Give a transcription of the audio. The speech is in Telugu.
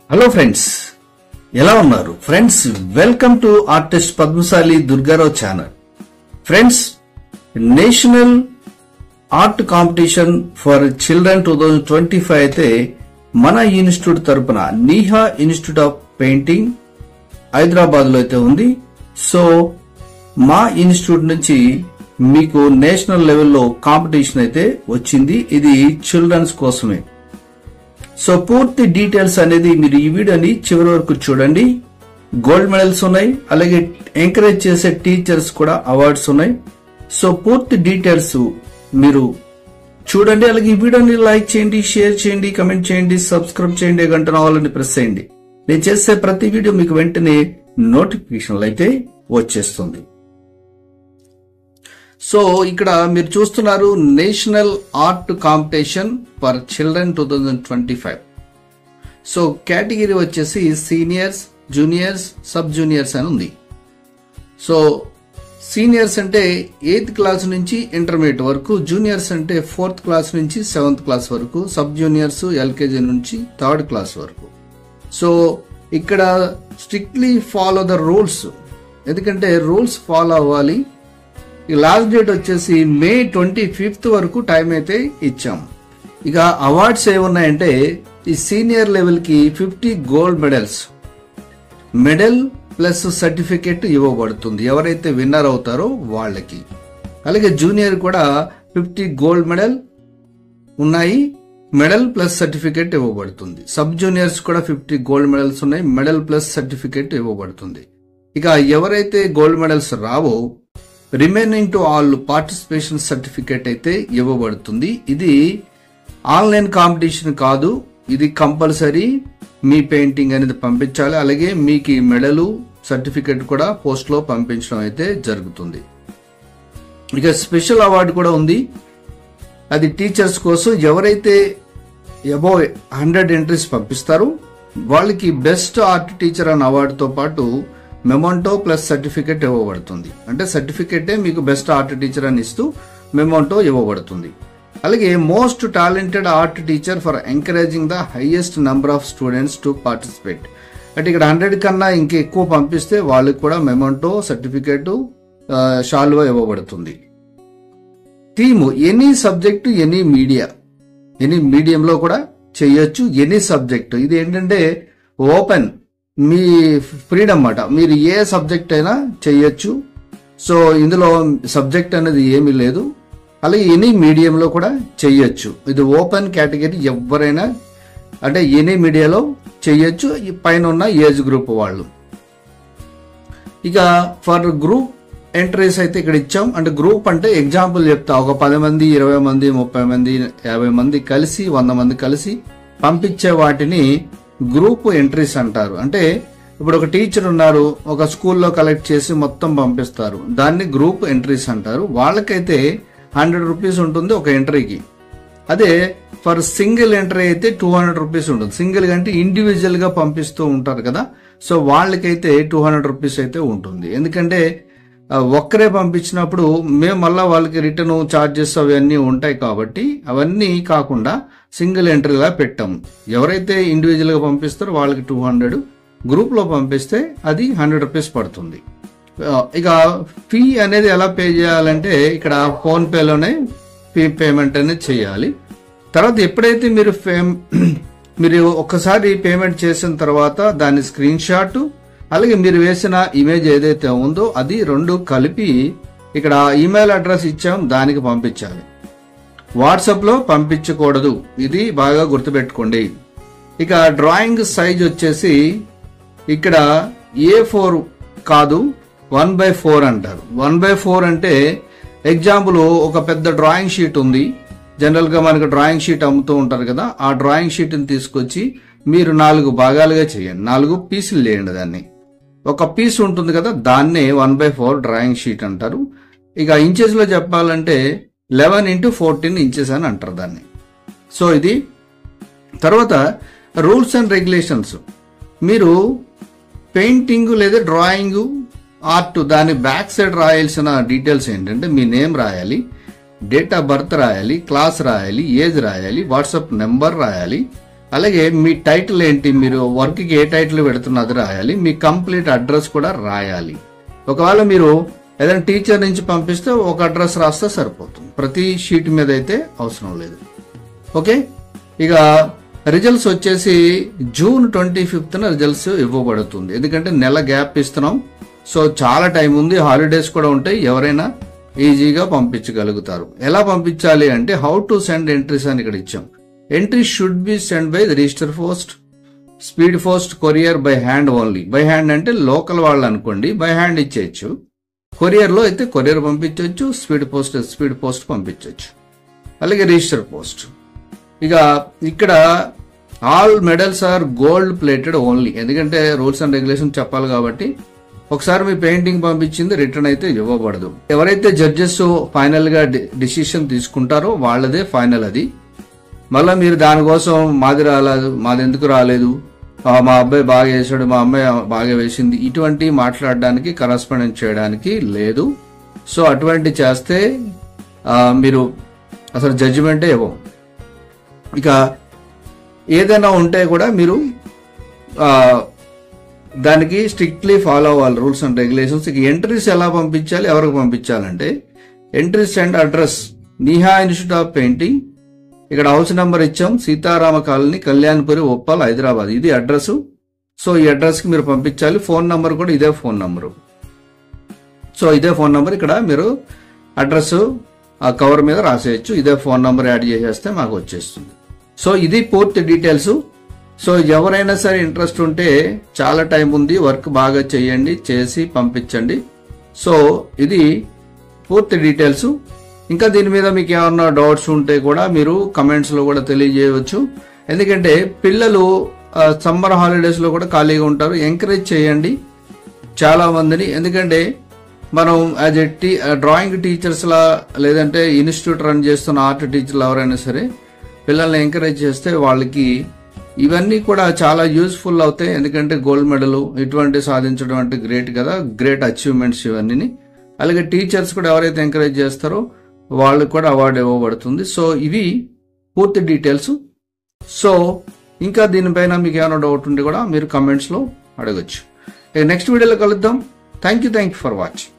హలో ఫ్రెండ్స్, ఎలా ఉన్నారు friends? Welcome to artist Padmashali Durgarao channel. Friends, national art competition for children 2025 అయితే మన ఇన్స్టిట్యూట్ తరపున Neha institute of painting Hyderabad లో అయితే ఉంది. సో మా ఇన్స్టిట్యూట్ నుంచి మీకు నేషనల్ లెవెల్లో కాంపిటీషన్ అయితే వచ్చింది. ఇది చిల్డ్రన్స్ కోసమే. సో పూర్తి డీటెయిల్స్ అనేది మీరు ఈ వీడియోని చివరి వరకు చూడండి. గోల్డ్ మెడల్స్ ఉన్నాయి, అలాగే ఎంకరేజ్ చేసే టీచర్స్ కూడా అవార్డ్స్ ఉన్నాయి. సో పూర్తి డీటెయిల్స్ మీరు చూడండి. అలాగే ఈ వీడియోని లైక్ చేయండి, షేర్ చేయండి, కమెంట్ చేయండి, సబ్స్క్రైబ్ చేయండి, గంట రావాలని ప్రెస్ చేయండి. నేను చేసే ప్రతి వీడియో మీకు వెంటనే నోటిఫికేషన్లు అయితే వచ్చేస్తుంది. సో ఇక్కడ మీరు చూస్తున్నారు national art competition for children 2025. So category వచ్చేసి సీనియర్స్, జూనియర్స్, సబ్ జూనియర్స్ అని ఉంది. సో సీనియర్స్ అంటే 8th క్లాస్ నుంచి ఇంటర్మీడియట్ వరకు, జూనియర్స్ అంటే 4th క్లాస్ నుంచి 7th క్లాస్ వరకు, సబ్ జూనియర్స్ ఎల్కేజీ నుంచి 3rd క్లాస్ వరకు. సో ఇక్కడ స్ట్రిక్ట్లీ ఫాలో ద రూల్స్, ఎందుకంటే రూల్స్ ఫాలో అవ్వాలి. ఈ లాస్ట్ డేట్ వచ్చేసి మే 25th వరకు టైం అయితే ఇచ్చాం. ఇక అవార్డ్స్ ఏమున్నాయంటే ఈ సీనియర్ లెవెల్ కి 50 gold medals, medal plus certificate ఇవ్వబడుతుంది ఎవరైతే విన్నర్ అవుతారో వాళ్ళకి. అలాగే జూనియర్ కూడా 50 గోల్డ్ మెడల్ ఉన్నాయి, మెడల్ ప్లస్ సర్టిఫికేట్ ఇవ్వబడుతుంది. సబ్ జూనియర్స్ కూడా 50 గోల్డ్ మెడల్స్ ఉన్నాయి, మెడల్ ప్లస్ సర్టిఫికేట్ ఇవ్వబడుతుంది. ఇక ఎవరైతే gold medals Bravo remaining to all participation certificate అయితే ఇవ్వబడుతుంది. ఇది ఆన్లైన్ కాంపిటీషన్ కాదు, ఇది కంపల్సరీ మీ పెయింటింగ్ అనేది పంపించాలి. అలాగే మీకు ఈ మెడలు సర్టిఫికేట్ కూడా పోస్ట్ లో పంపించడం అయితే జరుగుతుంది. ఇక స్పెషల్ అవార్డు కూడా ఉంది, అది టీచర్స్ కోసం. ఎవరైతే అబౌవ్ 100 ఎంట్రీస్ పంపిస్తారో వాళ్ళకి బెస్ట్ ఆర్ట్ టీచర్ అనే అవార్డుతో పాటు మెమోంటో ప్లస్ సర్టిఫికేట్ ఇవ్వబడుతుంది. అంటే సర్టిఫికేటే మీకు బెస్ట్ ఆర్ట్ టీచర్ అని ఇస్తూ మెమోంటో ఇవ్వబడుతుంది. అలాగే most talented art teacher for encouraging the highest number of students to participate. అంటే ఇక్కడ 100 కన్నా ఇంకా ఎక్కువ పంపిస్తే వాళ్ళకి కూడా మెమోంటో, సర్టిఫికేట్, షాల్వా ఇవ్వబడుతుంది. Theme any subject, any media, any మీడియంలో కూడా చేయొచ్చు, ఎనీ సబ్జెక్ట్. ఇది ఏంటంటే ఓపెన్, మీ ఫ్రీడమ్ అన్నమాట. మీరు ఏ సబ్జెక్ట్ అయినా చెయ్యొచ్చు. సో ఇందులో సబ్జెక్ట్ అనేది ఏమీ లేదు. అలాగే ఎనీ మీడియంలో కూడా చెయ్యొచ్చు. ఇది ఓపెన్ కేటగిరీ, ఎవరైనా అంటే ఎనీ మీడియాలో చెయ్యొచ్చు, పైన ఉన్న ఏజ్ గ్రూప్ వాళ్ళు. ఇక ఫర్ గ్రూప్ ఎంట్రీస్ అయితే ఇక్కడ ఇచ్చాం. అంటే గ్రూప్ అంటే ఎగ్జాంపుల్ చెప్తా, ఒక 10 మంది, 20 మంది, 30 మంది, 50 మంది కలిసి, 100 మంది కలిసి పంపించే వాటిని గ్రూప్ ఎంట్రీస్ అంటారు. అంటే ఇప్పుడు ఒక టీచర్ ఉన్నారు, ఒక స్కూల్లో కలెక్ట్ చేసి మొత్తం పంపిస్తారు, దాన్ని గ్రూప్ ఎంట్రీస్ అంటారు. వాళ్ళకైతే 100 రూపీస్ ఉంటుంది ఒక ఎంట్రీకి. అదే ఫర్ సింగిల్ ఎంట్రీ అయితే 200 రూపీస్ ఉంటుంది. సింగిల్ అంటే ఇండివిజువల్ గా పంపిస్తూ ఉంటారు కదా, సో వాళ్ళకైతే 200 రూపీస్ అయితే ఉంటుంది. ఎందుకంటే ఒక్కరే పంపించినప్పుడు మేము మళ్ళా వాళ్ళకి రిటర్న్ ఛార్జెస్ అవన్నీ ఉంటాయి కాబట్టి అవన్నీ కాకుండా సింగిల్ ఎంట్రీలా పెట్టాము. ఎవరైతే ఇండివిజువల్ గా పంపిస్తారో వాళ్ళకి 200, గ్రూప్ లో పంపిస్తే అది 100 రూపీస్ పడుతుంది. ఇక ఫీ అనేది ఎలా పే చేయాలంటే ఇక్కడ ఫోన్ పేలోనే ఫీ పేమెంట్ అనేది చేయాలి. తర్వాత ఎప్పుడైతే మీరు ఒక్కసారి పేమెంట్ చేసిన తర్వాత దాని స్క్రీన్ షాట్, అలాగే మీరు వేసిన ఇమేజ్ ఏదైతే ఉందో అది 2 కలిపి ఇక్కడ ఈమెయిల్ అడ్రస్ ఇచ్చాం, దానికి పంపించాలి. వాట్సాప్ లో పంపించకూడదు, ఇది బాగా గుర్తుపెట్టుకోండి. ఇక డ్రాయింగ్ సైజ్ వచ్చేసి ఇక్కడ A4 కాదు, 1/4 అంటారు. 1/4 అంటే ఎగ్జాంపుల్ ఒక పెద్ద డ్రాయింగ్ షీట్ ఉంది, జనరల్ గా మనకు డ్రాయింగ్ షీట్ అమ్ముతూ ఉంటారు కదా, ఆ డ్రాయింగ్ షీట్ ని తీసుకొచ్చి మీరు 4 భాగాలుగా చేయండి, 4 పీసులు చేయండి. దాన్ని ఒక పీస్ ఉంటుంది కదా, దాన్నే 1/4 డ్రాయింగ్ షీట్ అంటారు. ఇక ఇంచెస్ లో చెప్పాలంటే 11 × 14 ఇంచెస్ అని అంటారు దాన్ని. సో ఇది తర్వాత రూల్స్ అండ్ రెగ్యులేషన్స్. మీరు పెయింటింగ్ లేదా డ్రాయింగ్ ఆర్ట్ దాని బ్యాక్ సైడ్ రాయాల్సిన డీటెయిల్స్ ఏంటంటే మీ నేమ్ రాయాలి, డేట్ ఆఫ్ బర్త్ రాయాలి, క్లాస్ రాయాలి, ఏజ్ రాయాలి, వాట్సాప్ నెంబర్ రాయాలి, అలాగే మీ టైటిల్ ఏంటి, మీరు వర్క్కి ఏ టైటిల్ పెడుతున్నది రాయాలి, మీ కంప్లీట్ అడ్రస్ కూడా రాయాలి. ఒకవేళ మీరు ఏదైనా టీచర్ నుంచి పంపిస్తే ఒక అడ్రస్ రాస్తే సరిపోతుంది, ప్రతి షీట్ మీద అయితే అవసరం లేదు. ఓకే, ఇక రిజల్ట్స్ వచ్చేసి జూన్ 25న రిజల్ట్స్ ఇవ్వబడుతుంది. ఎందుకంటే నెల గ్యాప్ ఇస్తున్నాం, సో చాలా టైం ఉంది, హాలిడేస్ కూడా ఉంటాయి, ఎవరైనా ఈజీగా పంపించగలుగుతారు. ఎలా పంపించాలి అంటే హౌ టు సెండ్ ఎంట్రీస్ అని ఇక్కడ ఇచ్చాం. Entry should be send by register post, speed post, courier, by hand only. By hand అంటే లోకల్ వాళ్ళు అనుకోండి, బై హ్యాండ్ ఇచ్చేయచ్చు. కొరియర్ లో అయితే కొరియర్ పంపించవచ్చు, స్పీడ్ పోస్ట్ పంపించవచ్చు, అలాగే రిజిస్టర్ పోస్ట్. ఇక ఇక్కడ all medals are gold plated only, ఎందుకంటే రూల్స్ అండ్ రెగ్యులేషన్ చెప్పాలి కాబట్టి. ఒకసారి మీ పెయింటింగ్ పంపించింది రిటర్న్ అయితే ఇవ్వబడదు. ఎవరైతే జడ్జెస్ ఫైనల్ గా డిసిషన్ తీసుకుంటారో వాళ్ళదే ఫైనల్ అది. మళ్ళీ మీరు దానికోసం మాది రాలేదు, మాది ఎందుకు రాలేదు, మా అబ్బాయి బాగా వేసాడు, మా అమ్మాయి బాగా వేసింది, ఇటువంటి మాట్లాడడానికి, కరస్పాండెన్స్ చేయడానికి లేదు. సో అటువంటి చేస్తే మీరు అసలు జడ్జిమెంటే ఇవ్వం. ఇక ఏదైనా ఉంటే కూడా మీరు దానికి స్ట్రిక్ట్లీ ఫాలో అవ్వాలి రూల్స్ అండ్ రెగ్యులేషన్స్. ఇక ఎంట్రీస్ ఎలా పంపించాలి, ఎవరికి పంపించాలంటే entries and address Niha institute of painting, ఇక్కడ హౌస్ నెంబర్ ఇచ్చాం, సీతారామ కాలనీ, కళ్యాణ్పురి, ఉప్పల్, హైదరాబాద్, ఇది అడ్రస్. సో ఈ అడ్రస్ కి మీరు పంపించాలి. ఫోన్ నంబర్ కూడా ఇదే ఫోన్ నంబరు. సో ఇదే ఫోన్ నంబర్ ఇక్కడ మీరు అడ్రస్ ఆ కవర్ మీద రాసేయచ్చు, ఇదే ఫోన్ నంబర్ యాడ్ చేసేస్తే మాకు వచ్చేస్తుంది. సో ఇది పూర్తి డీటెయిల్స్. సో ఎవరైనా సరే ఇంట్రెస్ట్ ఉంటే చాలా టైం ఉంది, వర్క్ బాగా చేయండి, చేసి పంపించండి. సో ఇది పూర్తి డీటెయిల్స్. ఇంకా దీని మీద మీకు ఏమన్నా డౌట్స్ ఉంటే కూడా మీరు కమెంట్స్ లో కూడా తెలియజేయవచ్చు. ఎందుకంటే పిల్లలు సమ్మర్ హాలిడేస్ లో కూడా ఖాళీగా ఉంటారు, ఎంకరేజ్ చేయండి చాలా మందిని. ఎందుకంటే మనం యాజ్ ఎ డ్రాయింగ్ టీచర్స్ లా, లేదంటే ఇన్స్టిట్యూట్ రన్ చేస్తున్న ఆర్ట్ టీచర్లు ఎవరైనా సరే పిల్లల్ని ఎంకరేజ్ చేస్తే వాళ్ళకి ఇవన్నీ కూడా చాలా యూజ్ఫుల్ అవుతాయి. ఎందుకంటే గోల్డ్ మెడల్ ఇటువంటి సాధించడం అంటే గ్రేట్ కదా, గ్రేట్ అచీవ్మెంట్స్ ఇవన్నీ. అలాగే టీచర్స్ కూడా ఎవరైతే ఎంకరేజ్ చేస్తారో వాళ్ళకి కూడా అవార్డు ఇవ్వబడుతుంది. సో ఇవి పూర్తి డీటెయిల్స్. సో ఇంకా దీనిపైన మీకు ఏమైనా డౌట్ ఉంటే కూడా మీరు కమెంట్స్ లో అడగచ్చు. నెక్స్ట్ వీడియోలో కలుద్దాం. Thank you for watching.